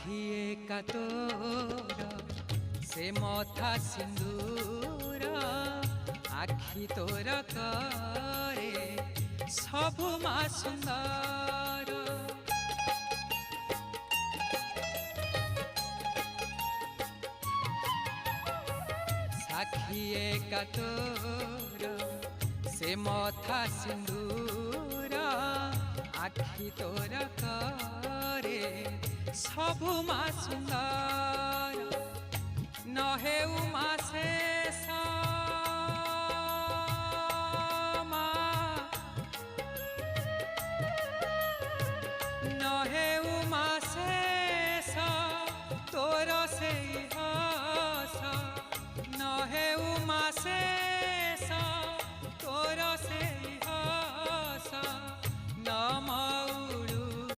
साखिए का तोर से मथा सिंदूर आखि तोर करे सबु मा सुंदर। साखिए का तोर से मथा सिंदूर आखि तोर करे सबु मा सुंदर।